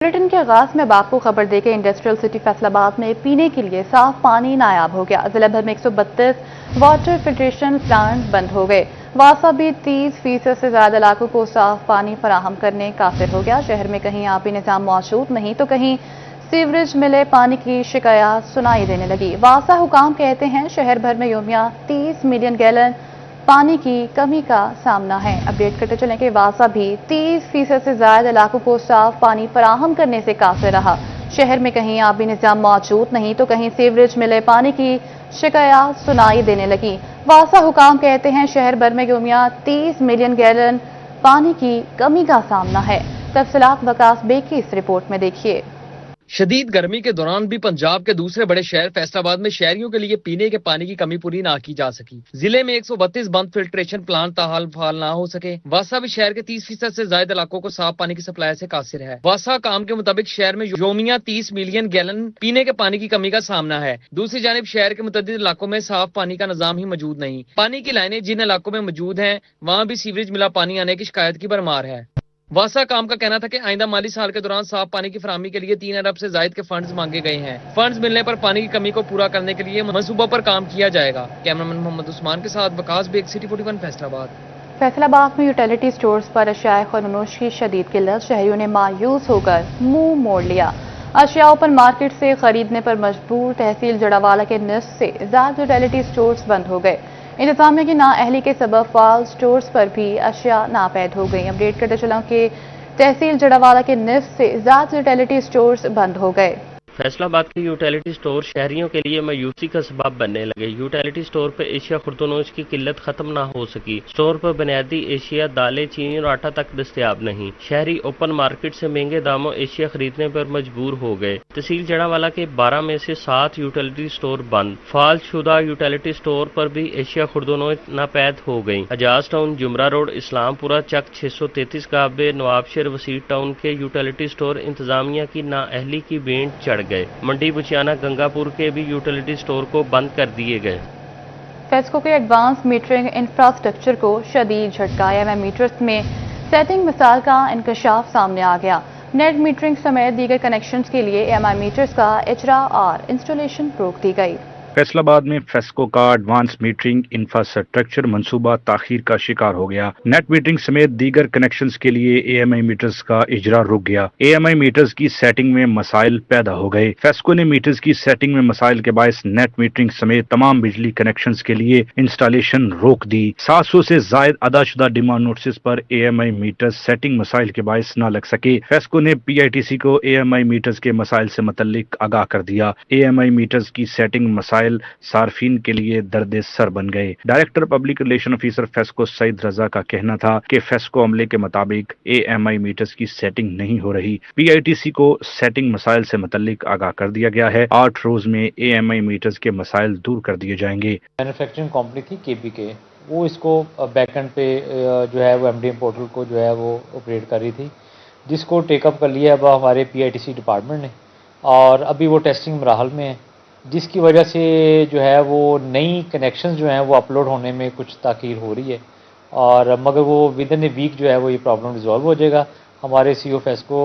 Bulletin के आगाज में आपको खबर देके इंडस्ट्रियल सिटी फैसलाबाद में पीने के लिए साफ पानी नायाब हो गया। जिले भर में 132 वाटर फिल्ट्रेशन प्लांट बंद हो गए। वासा भी 30% से ज्यादा इलाकों को साफ पानी फराहम करने काफिर हो गया। शहर में कहीं आबी निजाम मौजूद नहीं तो कहीं सीवरेज मिले पानी की शिकायत सुनाई देने लगी। वासा हुकाम कहते हैं शहर भर में योमिया 30 मिलियन गैलन पानी की कमी का सामना है। अपडेट करते चलें कि वासा भी 30% से ज्यादा इलाकों को साफ पानी फराहम करने से काफिर रहा। शहर में कहीं आबी निजाम मौजूद नहीं तो कहीं सीवरेज मिले पानी की शिकायत सुनाई देने लगी। वासा हुकाम कहते हैं शहर भर में योमिया 30 मिलियन गैलन पानी की कमी का सामना है। तफसीलात वकास बेग की इस रिपोर्ट में देखिए। शदीद गर्मी के दौरान भी पंजाब के दूसरे बड़े शहर फैसलाबाद में शहरियों के लिए पीने के पानी की कमी पूरी ना की जा सकी। जिले में 132 बंद फिल्ट्रेशन प्लांट ताहाल फाल ना हो सके। वासा भी शहर के 30% से ज्यादा इलाकों को साफ पानी की सप्लाई से कासिर है। वासा काम के मुताबिक शहर में योमिया 30 मिलियन गैलन पीने के पानी की कमी का सामना है। दूसरी जानिब शहर के मुतअद्दिद इलाकों में साफ पानी का निजाम ही मौजूद नहीं। पानी की लाइनें जिन इलाकों में मौजूद हैं वहाँ भी सीवरेज मिला पानी आने की शिकायत की भरमार है। वासा काम का कहना था कि आइंदा माली साल के दौरान साफ पानी की फराहमी के लिए 3 अरब से जायद के फंड्स मांगे गए हैं। फंड्स मिलने पर पानी की कमी को पूरा करने के लिए मंसूबों पर काम किया जाएगा। कैमरामैन मोहम्मद उस्मान के साथ वकास बेग, सिटी 41 फैसलाबाद। फैसलाबाद में यूटिलिटी स्टोर्स पर अशिया ख़ुनोश की शदीद किल्लत। शहरियों ने मायूस होकर मुंह मोड़ लिया। अशिया ओपन मार्केट से खरीदने पर मजबूर। तहसील जड़ावाला के निस्फ से ज्यादा यूटिलिटी स्टोर्स बंद हो गए। इंतजामिया की नाअहली के सबब फाल स्टोर्स पर भी अशिया नापैद हो गई। अपडेट करते चला कि तहसील जड़ावाला के निस्फ से ज्यादा यूटिलिटी स्टोर्स बंद हो गए। फैसलाबाद के यूटिलिटी स्टोर शहरियों के लिए मायूसी का सबब बनने लगे। यूटिलिटी स्टोर पर एशिया खुर्दनोश की किल्लत खत्म ना हो सकी। स्टोर पर बुनियादी एशिया, दालें, चीनी और आटा तक दस्तयाब नहीं। शहरी ओपन मार्केट से महंगे दामों एशिया खरीदने पर मजबूर हो गए। तहसील जड़ावाला के 12 में से 7 यूटिलिटी स्टोर बंद। फाल शुदा यूटिलिटी स्टोर पर भी एशिया खुर्दनोश नापैद हो गई। अजाज टाउन, जुमरा रोड, इस्लामपुरा चक 633 काबे, नवाबशहर, वसीर टाउन के यूटिलिटी स्टोर इंतजामिया की नाअहली की भेंट चढ़ गए। मंडी बुचियाना, गंगापुर के भी यूटिलिटी स्टोर को बंद कर दिए गए। फेस्को के एडवांस मीटरिंग इंफ्रास्ट्रक्चर को शदीद झटका। एमआई मीटर्स में सेटिंग मिसाल का इंकशाफ सामने आ गया। नेट मीटरिंग समेत दीगर कनेक्शंस के लिए एमआई मीटर्स का इजरा और इंस्टॉलेशन रोक दी गई। फैसलाबाद में फेस्को का एडवांस मीटरिंग इंफ्रास्ट्रक्चर मंसूबा ताखीर का शिकार हो गया। नेट मीटरिंग समेत दीगर कनेक्शंस के लिए एएमआई मीटर्स का इजरा रुक गया। एएमआई मीटर्स की सेटिंग में मसाइल पैदा हो गए। फेस्को ने मीटर्स की सेटिंग में मसाइल के बायस नेट मीटरिंग समेत तमाम बिजली कनेक्शंस के लिए इंस्टॉलेशन रोक दी। 700 से जायद अदाशुदा डिमांड नोटिस पर एएमआई मीटर्स सेटिंग मसाइल के बायस न लग सके। फेस्को ने पीआईटीसी को एएमआई मीटर्स के मसाइल से मुतल्लिक आगाह कर दिया। एएमआई मीटर्स की सेटिंग मसाइल सार्फिन के लिए दर्द सर बन गए। Director public relation officer FESCO Saeed Raza का कहना था कि फेस्को अमले के मुताबिक एएमआई मीटर्स की सेटिंग नहीं हो रही। पीआईटीसी को सेटिंग मसाइल से मुतल्लिक आगाह कर दिया गया है। 8 रोज में एएमआई मीटर्स के मसाइल दूर कर दिए जाएंगे। मैन्युफैक्चरिंग कंपनी थी केपीके, वो इसको बैकएंड पे जो है वो एमडीएम पोर्टल को जो है वो ऑपरेट कर रही थी, जिसको टेकअप कर लिया अब हमारे पीआईटीसी डिपार्टमेंट ने और अभी वो टेस्टिंग मराहल में है, जिसकी वजह से जो है वो नई कनेक्शंस जो हैं वो अपलोड होने में कुछ ताख़ीर हो रही है और मगर वो विद इन ए वीक जो है वो ये प्रॉब्लम रिजॉल्व हो जाएगा। हमारे सीईओ फेस्को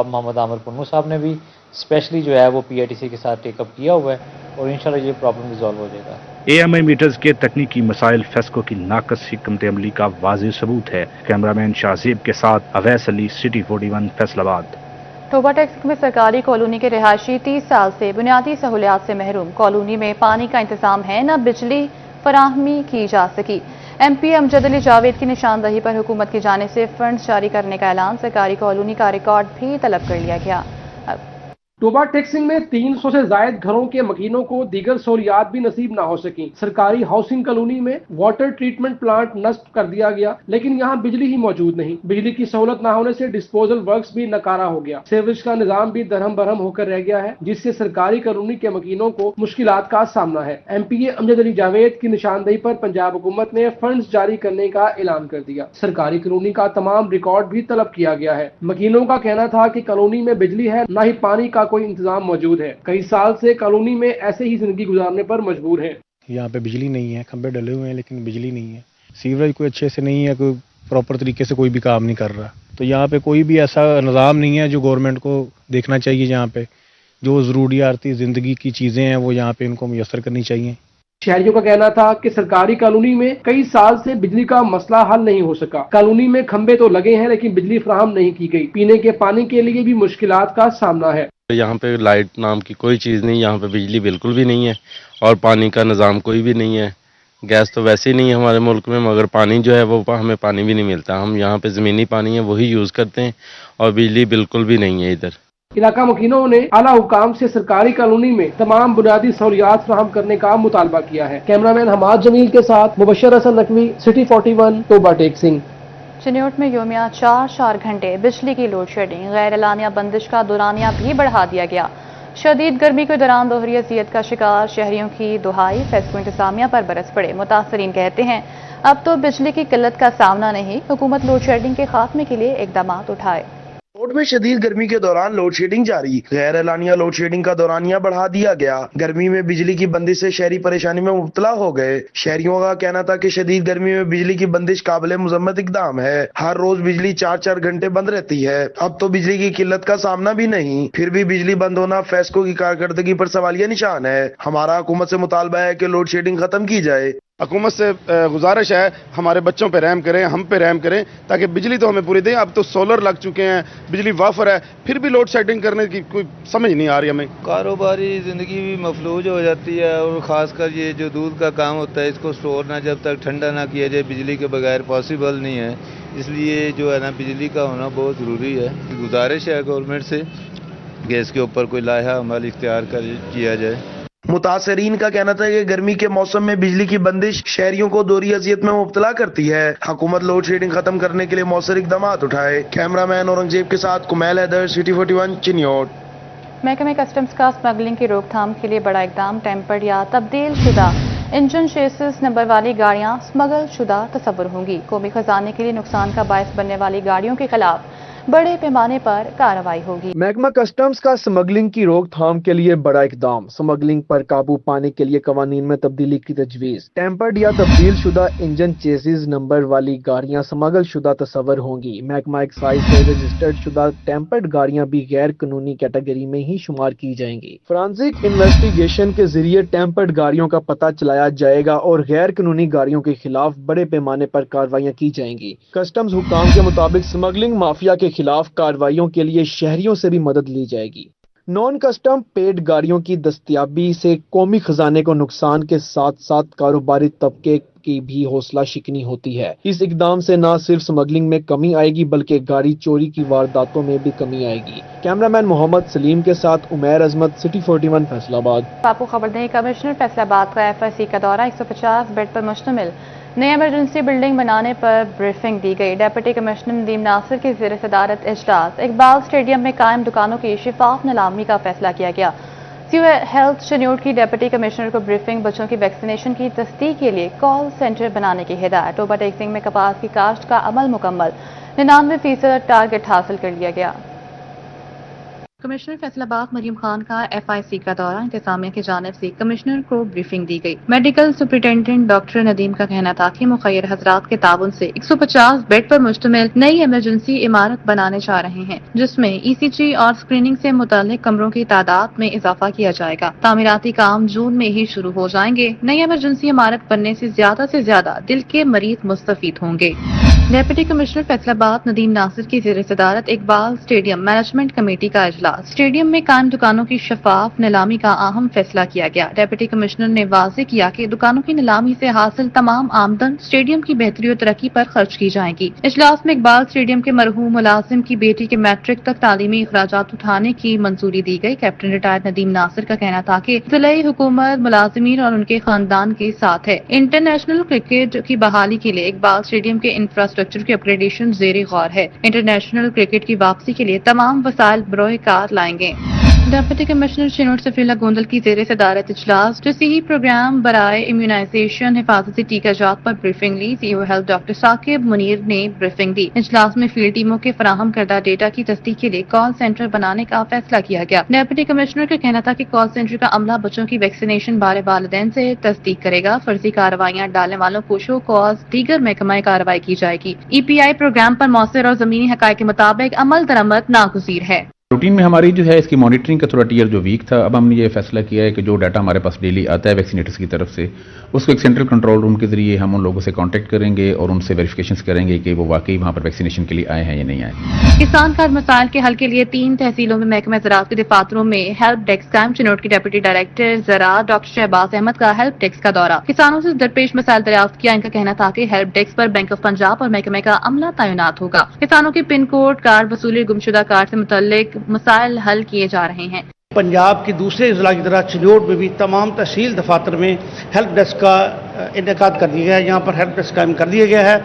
मोहम्मद आमिर पुन्नू साहब ने भी स्पेशली जो है वो पीआईटीसी के साथ टेकअप किया हुआ है और इंशाल्लाह ये प्रॉब्लम रिजॉल्व हो जाएगा। एएमआई मीटर्स के तकनीकी मसाइल फेस्को की नाकस हिकमत अमली का वाज़ेह सबूत है। कैमरामैन शाहजेब के साथ Awais Ali, city 41 Faisalabad. Toba tax में सरकारी कॉलोनी के रिहायशी 30 साल से बुनियादी सहूलियात से महरूम। कॉलोनी में पानी का इंतजाम है, न बिजली फराहमी की जा सकी। एमपी अमजद अली जावेद की निशानदही पर हुकूमत की जानिब से फंड जारी करने का ऐलान। सरकारी कॉलोनी का रिकॉर्ड भी तलब कर लिया गया। टोबा टेक्सिंग में 300 से जायद घरों के मकीनों को दीगर सहूलियात भी नसीब ना हो सकी। सरकारी हाउसिंग कॉलोनी में वाटर ट्रीटमेंट प्लांट नस्ब कर दिया गया, लेकिन यहाँ बिजली ही मौजूद नहीं। बिजली की सहूलत ना होने से डिस्पोजल वर्क्स भी नकारा हो गया। सीवरेज का निजाम भी दरहम बरहम होकर रह गया है, जिससे सरकारी कॉलोनी के मकीनों को मुश्किलात का सामना है। एमपी अमजद अली जावेद की निशानदही पर पंजाब हुकूमत ने फंड्स जारी करने का ऐलान कर दिया। सरकारी कॉलोनी का तमाम रिकॉर्ड भी तलब किया गया है। मकीनों का कहना था कि कॉलोनी में बिजली है, न ही पानी का कोई इंतजाम मौजूद है। कई साल से कॉलोनी में ऐसे ही जिंदगी गुजारने पर मजबूर हैं। यहाँ पे बिजली नहीं है, खंबे डले हुए हैं लेकिन बिजली नहीं है। सीवरेज कोई अच्छे से नहीं है, कोई प्रॉपर तरीके से कोई भी काम नहीं कर रहा। तो यहाँ पे कोई भी ऐसा निज़ाम नहीं है जो गवर्नमेंट को देखना चाहिए। यहाँ पे जो ज़रूरियाती ज़िंदगी की चीज़ें हैं वो यहाँ पे इनको मुयस्सर करनी चाहिए। शहरियों का कहना था कि सरकारी कॉलोनी में कई साल से बिजली का मसला हल नहीं हो सका। कॉलोनी में खंबे तो लगे हैं लेकिन बिजली फराहम नहीं की गई। पीने के पानी के लिए भी मुश्किलात का सामना है। यहाँ पे लाइट नाम की कोई चीज़ नहीं, यहाँ पे बिजली बिल्कुल भी नहीं है और पानी का निज़ाम कोई भी नहीं है। गैस तो वैसे ही नहीं है हमारे मुल्क में, मगर पानी जो है वो हमें पानी भी नहीं मिलता। हम यहाँ पे ज़मीनी पानी है वही यूज़ करते हैं और बिजली बिल्कुल भी नहीं है इधर। इलाका मुखिनों ने आला हुकाम से सरकारी कॉलोनी में तमाम बुनियादी सहूलियात फराहम करने का मुतालबा किया है। कैमरामैन हमाद जमील के साथ मुबशर हसन नकवी, सिटी 41, तोबा टेक सिंह। चिन्योट में योमिया 4 घंटे बिजली की लोड शेडिंग, गैर एलानिया बंदिश का दौरानिया भी बढ़ा दिया गया। शदीद गर्मी के दौरान दोहरी अज़ियत का शिकार शहरियों की दुहाई, फेस्को इंतजामिया पर बरस पड़े। मुतासरीन कहते हैं अब तो बिजली की किल्लत का सामना नहीं, हुकूमत लोड शेडिंग के खात्मे के लिए इकदाम उठाए। कोट में शदीद गर्मी के दौरान लोड शेडिंग जारी, गैर एलानिया लोड शेडिंग का दौरानिया बढ़ा दिया गया। गर्मी में बिजली की बंदिश से शहरी परेशानी में मुब्तला हो गए। शहरियों का कहना था कि शदीद गर्मी में बिजली की बंदिश काबिल मुजम्मत इकदाम है। हर रोज बिजली 4 घंटे बंद रहती है। अब तो बिजली की किल्लत का सामना भी नहीं, फिर भी बिजली बंद होना फेस्को की कारकर्दगी पर सवालिया निशान है। हमारा हुकूमत से मुतालबा है कि लोड शेडिंग खत्म की जाए। हुकूमत से गुजारिश है हमारे बच्चों पे रहम करें, हम पे रहम करें, ताकि बिजली तो हमें पूरी दें। अब तो सोलर लग चुके हैं, बिजली वाफर है, फिर भी लोड शेडिंग करने की कोई समझ नहीं आ रही हमें। कारोबारी ज़िंदगी भी मफलूज हो जाती है और ख़ासकर ये जो दूध का काम होता है इसको स्टोर ना जब तक ठंडा ना किया जाए बिजली के बगैर पॉसिबल नहीं है। इसलिए जो है ना बिजली का होना बहुत ज़रूरी है। गुजारिश है गवर्नमेंट से गैस के ऊपर कोई लाया अमल इख्तियार किया जाए। मुतासरीन का कहना था कि गर्मी के मौसम में बिजली की बंदिश शहरियों को दोहरी अज़ियत में मुब्तला करती है। हुकूमत लोड शेडिंग खत्म करने के लिए मौसर इकदाम उठाए। कैमरामैन औरंगजेब के साथ कुमैल हैदर, सिटी 41, चिन्योट। महकमे कस्टम्स का स्मगलिंग की रोकथाम के लिए बड़ा इकदाम, टेम्पर्ड या तब्दील शुदा इंजन चेसिस नंबर वाली गाड़ियां स्मगल शुदा तस्वुर होंगी। कौमी खजाने के लिए नुकसान का बायस बनने वाली गाड़ियों के खिलाफ बड़े पैमाने पर कार्रवाई होगी। महकमा कस्टम्स का स्मगलिंग की रोकथाम के लिए बड़ा इकदाम, स्मगलिंग पर काबू पाने के लिए कवानीन में तब्दीली की तजवीज़। टेम्पर्ड या तब्दील शुदा इंजन चेसिस नंबर वाली गाड़ियां स्मगल शुदा तस्वर होंगी। महकमा एक्साइज से रजिस्टर्ड शुदा टेम्पर्ड गाड़ियां भी गैर कानूनी कैटेगरी में ही शुमार की जाएंगी। फोरेंसिक इन्वेस्टिगेशन के जरिए टेम्पर्ड गाड़ियों का पता चलाया जाएगा और गैर कानूनी गाड़ियों के खिलाफ बड़े पैमाने पर कार्रवाइयाँ की जाएंगी। कस्टम्स हुकाम के मुताबिक स्मगलिंग माफिया के खिलाफ कार्रवाइयों के लिए शहरियों से भी मदद ली जाएगी। नॉन कस्टम पेड गाड़ियों की दस्तयाबी से कौमी खजाने को नुकसान के साथ साथ कारोबारी तबके की भी हौसला शिकनी होती है। इस इकदाम से न सिर्फ स्मगलिंग में कमी आएगी बल्कि गाड़ी चोरी की वारदातों में भी कमी आएगी। कैमरामैन मोहम्मद सलीम के साथ उमैर अजमत, सिटी 41, फैसलाबाद। आपको खबर दें, कमिश्नर फैसलाबाद का FIC का दौरा 150 बेड पर मुश्तमिल नई इमरजेंसी बिल्डिंग बनाने पर ब्रीफिंग दी गई। डेप्यूटी कमिश्नर नदीम नासिर की ज़ेर सदारत इजलास, इकबाल स्टेडियम में कायम दुकानों की शिफाफ नीलामी का फैसला किया गया। सीओ हेल्थ चिन्योट की डेप्यूटी कमिश्नर को ब्रीफिंग, बच्चों की वैक्सीनेशन की तस्दीक के लिए कॉल सेंटर बनाने की हिदायत। टोबा टेक सिंह में कपास की काश्त का अमल मुकम्मल, 99% टारगेट हासिल कर लिया गया। कमिश्नर फैसलाबाद मरीम खान का FIC का दौरा, इंतजामिया की जानिब से कमिश्नर को ब्रीफिंग दी गई। मेडिकल सुपरिटेंडेंट डॉक्टर नदीम का कहना था कि मुखैर हजरात के ताउन से 150 बेड पर मुश्तमिल नई इमरजेंसी इमारत बनाने जा रहे हैं, जिसमें ECG और स्क्रीनिंग से मुताल्लिक कमरों की तादाद में इजाफा किया जाएगा। तामीराती काम जून में ही शुरू हो जाएंगे। नई इमरजेंसी इमारत बनने से ज्यादा दिल के मरीज मुस्तफीद होंगे। डेप्यूटी कमिश्नर फैसलाबाद नदीम नासिर की ज़ेर सदारत इकबाल स्टेडियम मैनेजमेंट कमेटी का इजलास, स्टेडियम में कायम दुकानों की शफाफ नीलामी का अहम फैसला किया गया। डेप्यूटी कमिश्नर ने वाज़ेह किया कि दुकानों की नीलामी से हासिल तमाम आमदन स्टेडियम की बेहतरी और तरक्की पर खर्च की जाएगी। इजलास में इकबाल स्टेडियम के मरहूम मुलाजिम की बेटी के मैट्रिक तक तालीमी अखराजात उठाने की मंजूरी दी गई। कैप्टन रिटायर्ड नदीम नासिर का कहना था कि ज़िले हुकूमत मुलाजिमीन और उनके खानदान के साथ है। इंटरनेशनल क्रिकेट की बहाली के लिए इकबाल स्टेडियम के इंफ्रास्ट्रक्चर की अपग्रेडेशन ज़ेरे गौर है। इंटरनेशनल क्रिकेट की वापसी के लिए तमाम वसाइल बरोए कार लाएंगे। ڈپٹی کمشنر چنوٹ سفیلا گوندل کی زیر صدارت اجلاس تصحیحی پروگرام برائے امیونائزیشن حفاظتی ٹیکہ جات پر بریفنگ لی. C O health doctor Saqib Munir نے بریفنگ دی. اجلاس میں فیلڈ ٹیموں کے فراہم کردہ ڈیٹا کی تصدیق کے لیے کال سینٹر بنانے کا فیصلہ کیا گیا. ڈپٹی کمشنر کا کہنا تھا کہ کال سینٹر کا عملہ بچوں کی ویکسینیشن بارے والدین سے تصدیق کرے گا. فرضی کارروائیاں ڈالنے والوں کو شو کاز دیگر محکمہ کارروائی کی جائے گی. ای پی آئی پروگرام پر مؤثر اور زمینی حقائق کے مطابق عمل درآمد ناگزیر ہے. روٹین میں ہماری جو ہے اس کی مانیٹرنگ کا تھوڑا ٹیئر جو ویک تھا. اب ہم نے یہ فیصلہ کیا ہے کہ جو ڈاٹا ہمارے پاس ڈیلی آتا ہے ویکسینیٹرز کی طرف سے اس کو ایک سینٹرل کنٹرول روم کے ذریعے ہم ان لوگوں سے کانٹیکٹ کریں گے اور ان سے ویریفیکیشنز کریں گے کہ وہ واقعی وہاں پر ویکسینیشن کے لیے آئے ہیں یا نہیں آئے. کسان کار مسائل کے حل کے لیے 3 تحصیلوں میں محکمہ زراعت کے دفاتروں میں ہیلپ ڈیسک قائم. چنوٹ کے ڈپٹی ڈائریکٹر زراعت ڈاکٹر شہباز احمد کا ہیلپ ڈیسک کا دورہ. کسانوں سے درپیش مسائل دریافت کیا. ان کا کہنا تھا کہ ہیلپ ڈیسک پر بینک آف پنجاب اور محکمہ کا عملہ تعینات ہوگا. کسانوں کے پن کوڈ کارڈ وصولی گمشدہ کارڈ سے متعلق مسائل حل کیے جا رہے ہیں. پنجاب کے دوسرے اضلاع کی طرح چنوٹ میں بھی تمام تحصیل دفاتر میں ہیلپ ڈیسک کا انعقاد کر دیا گیا ہے. یہاں پر ہیلپ ڈیسک قائم کر دیا گیا ہے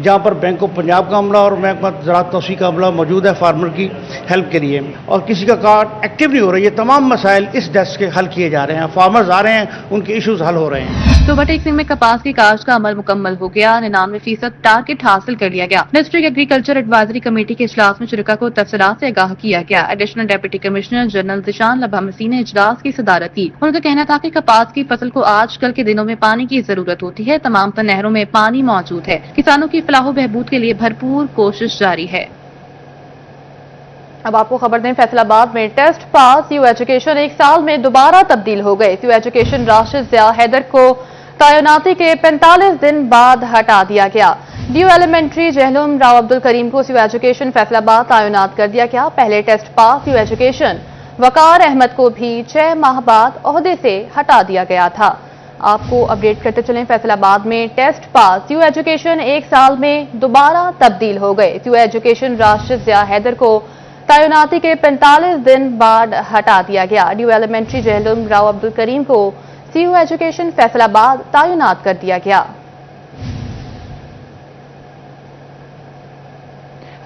جہاں پر بینک آف پنجاب کا عملہ اور محکمہ زراعت توسیع کا عملہ موجود ہے فارمر کی ہیلپ کے لیے. اور کسی کا کارڈ ایکٹیو نہیں ہو رہی ہے تمام مسائل اس ڈیسک کے حل کیے جا رہے ہیں. فارمرز آ رہے ہیں ان کے ایشوز حل ہو رہے ہیں. صوبہ ٹیکسنگ میں کپاس کی کاشت کا عمل مکمل ہو گیا. 99% ٹارگٹ حاصل کر لیا گیا. ڈسٹرکٹ ایگریکلچر ایڈوائزری کمیٹی کے اجلاس میں شرکا کو تفصیلات سے آگاہ کیا گیا. Additional deputy commissioner general Zeeshan Lubha Masih نے اجلاس کی صدارت کی. ان کا کہنا تھا کہ کپاس کی فصل کو آج کل کے دنوں میں پانی کی ضرورت ہوتی ہے. تمام تر نہروں میں پانی موجود ہے. کسانوں کی فلاح و بہبود کے لیے بھرپور کوشش جاری ہے. اب آپ کو خبر دیں فیصل آباد میں ٹیسٹ پاس یو ایجوکیشن 1 سال میں دوبارہ تبدیل ہو گئے. یو ایجوکیشن راشد ضیاء حیدر کو تعیناتی کے 45 دن بعد ہٹا دیا گیا. ڈیو ایلیمنٹری جہلم راؤ عبدالکریم کو یو ایجوکیشن فیصل آباد تعینات کر دیا گیا. پہلے ٹیسٹ پاس یو ایجوکیشن وقار احمد کو بھی 6 ماہ بعد عہدے سے ہٹا دیا گیا تھا. آپ کو اپڈیٹ کرتے چلیں فیصل آباد میں ٹیسٹ پاس یو ایجوکیشن 1 سال میں دوبارہ تبدیل ہو گئے. یو ایجوکیشن راشد ضیاء حیدر کو تعیناتی کے 45 دن بعد ہٹا دیا گیا. ڈیو ایلیمنٹری جہلم راؤ عبدالکریم کو سی یو ایجوکیشن فیصل آباد تعینات کر دیا گیا.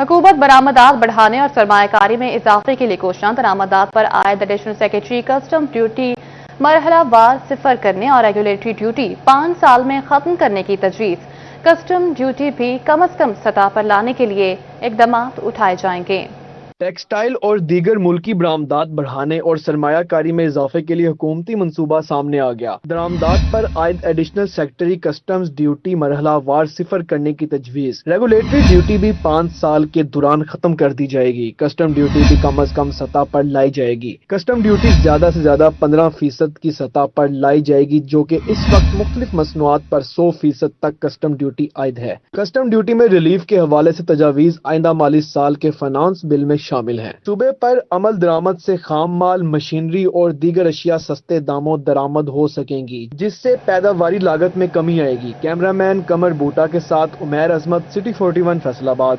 حکومت برآمدات بڑھانے اور سرمایہ کاری میں اضافے کے لیے کوشاں. برآمدات پر عائد ایڈیشنل سیکرٹری کسٹم ڈیوٹی مرحلہ وار صفر کرنے اور ریگولیٹری ڈیوٹی 5 سال میں ختم کرنے کی تجویز. کسٹم ڈیوٹی بھی کم از کم سطح پر لانے کے لیے اقدامات اٹھائے جائیں گے. ٹیکسٹائل اور دیگر ملکی برآمدات بڑھانے اور سرمایہ کاری میں اضافے کے لیے حکومتی منصوبہ سامنے آ گیا. درآمدات پر عائد ایڈیشنل سیکٹری کسٹمز ڈیوٹی مرحلہ وار صفر کرنے کی تجویز. ریگولیٹری ڈیوٹی بھی 5 سال کے دوران ختم کر دی جائے گی. کسٹم ڈیوٹی بھی کم از کم سطح پر لائی جائے گی. کسٹم ڈیوٹی زیادہ سے زیادہ 15% کی سطح پر لائی جائے گی جو کہ اس وقت مختلف مصنوعات پر 100% تک کسٹم ڈیوٹی عائد ہے. کسٹم ڈیوٹی میں ریلیف کے حوالے سے تجاویز آئندہ مالی سال کے فائنانس بل میں شامل ہیں. صوبے پر عمل درآمد سے خام مال، مشینری اور دیگر اشیاء سستے داموں درآمد ہو سکیں گی جس سے پیداواری لاگت میں کمی آئے گی. کیمرامین قمر بوٹا کے ساتھ عمیر عظمت، سٹی 41 فیصل آباد.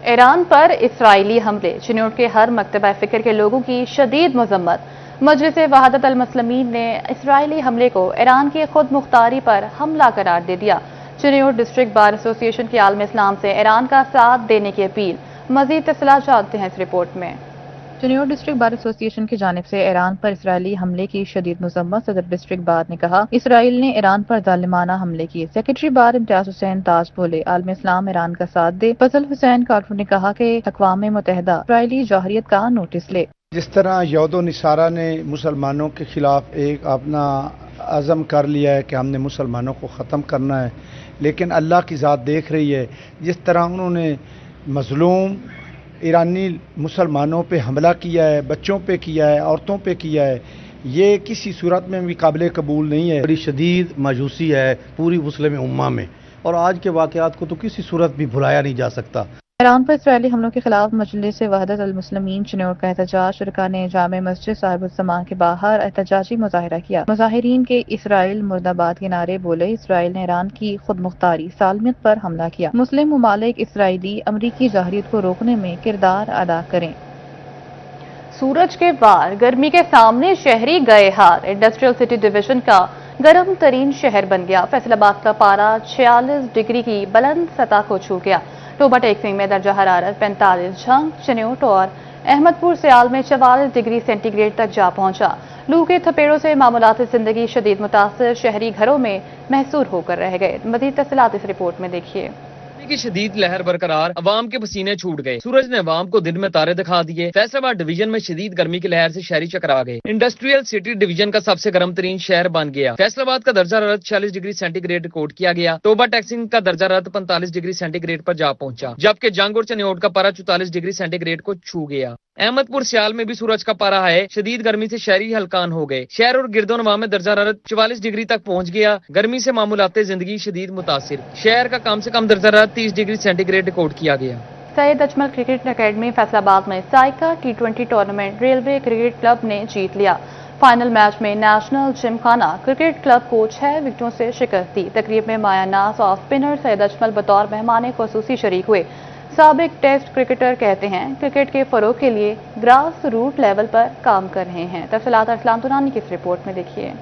ایران پر اسرائیلی حملے. چنوٹ کے ہر مکتبہ فکر کے لوگوں کی شدید مذمت. مجلس وحدت المسلمین نے اسرائیلی حملے کو ایران کی خود مختاری پر حملہ قرار دے دیا. چنوٹ ڈسٹرکٹ بار ایسوسی ایشن کے عالم اسلام سے ایران کا ساتھ دینے کی اپیل. مزید تفصیلات جانتے ہیں اس رپورٹ میں. چنوٹ ڈسٹرکٹ بار ایسوسی ایشن کی جانب سے ایران پر اسرائیلی حملے کی شدید مذمت. صدر ڈسٹرکٹ بار نے کہا اسرائیل نے ایران پر ظالمانہ حملے کیے. سیکرٹری بار امتیاز حسین تاج بولے عالم اسلام ایران کا ساتھ دے. فضل حسین کارٹون نے کہا کہ اقوام متحدہ اسرائیلی جوہریت کا نوٹس لے. جس طرح یہود و نصارہ نے مسلمانوں کے خلاف ایک اپنا عزم کر لیا ہے کہ ہم نے مسلمانوں کو ختم کرنا ہے، لیکن اللہ کی ذات دیکھ رہی ہے جس طرح انہوں نے مظلوم ایرانی مسلمانوں پہ حملہ کیا ہے، بچوں پہ کیا ہے، عورتوں پہ کیا ہے، یہ کسی صورت میں بھی قابل قبول نہیں ہے. بڑی شدید مایوسی ہے پوری مسلم امہ میں، اور آج کے واقعات کو تو کسی صورت بھی بھلایا نہیں جا سکتا. ایران پر اسرائیلی حملوں کے خلاف مجلس وحدت المسلمین چنوٹ کا احتجاج. شرکاء نے جامع مسجد صاحب السماء کے باہر احتجاجی مظاہرہ کیا. مظاہرین کے اسرائیل مرد آباد کے نعرے بولے. اسرائیل نے ایران کی خود مختاری سالمیت پر حملہ کیا. مسلم ممالک اسرائیلی امریکی جوہریت کو روکنے میں کردار ادا کریں. سورج کے وار گرمی کے سامنے شہری گئے ہار. انڈسٹریل سٹی ڈویژن کا گرم ترین شہر بن گیا. فیصل آباد کا پارا 46 ڈگری کی بلند سطح کو چھو گیا. ٹوبہ ٹیکسنگ میں درجہ حرارت 45 جھنگ. چنوٹ اور अहमदपुर सियाल में 44 डिग्री सेंटीग्रेड तक जा पहुंचा। लू के थपेड़ों से मामूलाती जिंदगी शदीद मुतासर, शहरी घरों में महसूर होकर रह गए। मज़ीद तफसीलात इस रिपोर्ट में देखिए। की शदीद लहर बरकरार, अवाम के पसीने छूट गए। सूरज ने अवाम को दिन में तारे दिखा दिए। फैसलाबाद डिवीजन में शदीद गर्मी की लहर से शहरी चकरा गए। इंडस्ट्रियल सिटी डिवीजन का सबसे गर्म तरीन शहर बन गया। फैसलाबाद का दर्जा हरारत 46 डिग्री सेंटीग्रेड रिकॉर्ड किया गया। टोबा टैक्सिंग का दर्जा हरारत 45 डिग्री सेंटीग्रेड पर जा पहुंचा, जबकि जंग और चनियोट का पारा 44 डिग्री सेंटीग्रेड को छू गया। अहमदपुर सियाल में भी सूरज का पारा है। शदीद गर्मी से शहरी हलकान हो गए। शहर और गिरदोनवा में दर्जा हरारत 44 डिग्री तक पहुंच गया। गर्मी से मामूलाते जिंदगी शदीद मुतासिर। शहर का कम से कम दर्जा हरारत 30 डिग्री सेंटीग्रेड रिकॉर्ड किया गया। सैयद अजमल क्रिकेट अकेडमी फैसलाबाद में Saika T20 tournament railway cricket club ने जीत लिया। फाइनल मैच में नेशनल जिमखाना क्रिकेट क्लब को 6 विकेटों से शिकस्त दी। तकरीब में मायानाज और स्पिनर सैयद अजमल बतौर मेहमान खुसूसी शरीक हुए। साबिक टेस्ट क्रिकेटर कहते हैं क्रिकेट के फरोग के लिए ग्रास रूट लेवल पर काम कर रहे हैं। तफसीलात अरसलान तुरानी की इस रिपोर्ट में देखिए।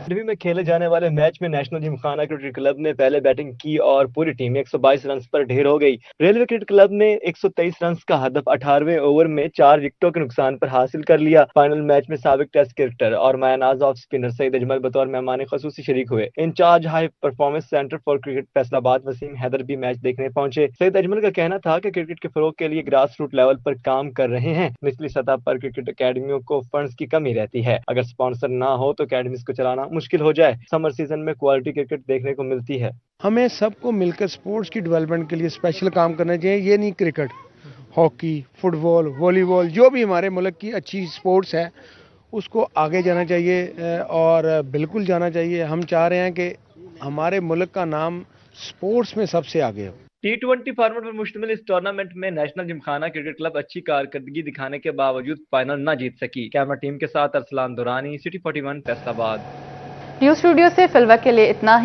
अकेडमी में खेले जाने वाले मैच में नेशनल जिमखाना क्रिकेट क्लब ने पहले बैटिंग की और पूरी टीम 122 रन पर ढेर हो गई। रेलवे क्रिकेट क्लब ने 123 रन का हदफ 18वें ओवर में 4 विकेटों के नुकसान पर हासिल कर लिया। फाइनल मैच में साबिक टेस्ट क्रिकेटर और मायानाज ऑफ स्पिनर सईद अजमल बतौर मेहमान खुसूसी शरीक हुए। Incharge high performance centre for cricket Faisalabad Wasim Haider भी मैच देखने पहुंचे। सईद अजमल का कहना था कि क्रिकेट के फरोग के लिए ग्रास रूट लेवल पर काम कर रहे हैं। निचली सतह पर क्रिकेट अकेडमियों को फंड्स की कमी रहती है। अगर स्पॉन्सर ना हो तो अकेडमीज को चलाना मुश्किल हो जाए। समर सीजन में क्वालिटी क्रिकेट देखने को मिलती है। हमें सबको मिलकर स्पोर्ट्स की डेवलपमेंट के लिए स्पेशल काम करना चाहिए। ये नहीं क्रिकेट, हॉकी, फुटबॉल, वॉलीबॉल, जो भी हमारे मुल्क की अच्छी स्पोर्ट्स है उसको आगे जाना चाहिए और बिल्कुल जाना चाहिए। हम चाह रहे हैं कि हमारे मुल्क का नाम स्पोर्ट्स में सबसे आगे हो। T20 फॉर्मेट पर मुश्तमिल इस टूर्नामेंट में नेशनल जिमखाना क्रिकेट क्लब अच्छी कारकर्दगी दिखाने के बावजूद फाइनल न जीत सकी। कैमरा टीम के साथ Arsalan Durrani, city 41 Faisalabad. News studio से फिलवक्त के लिए इतना ही।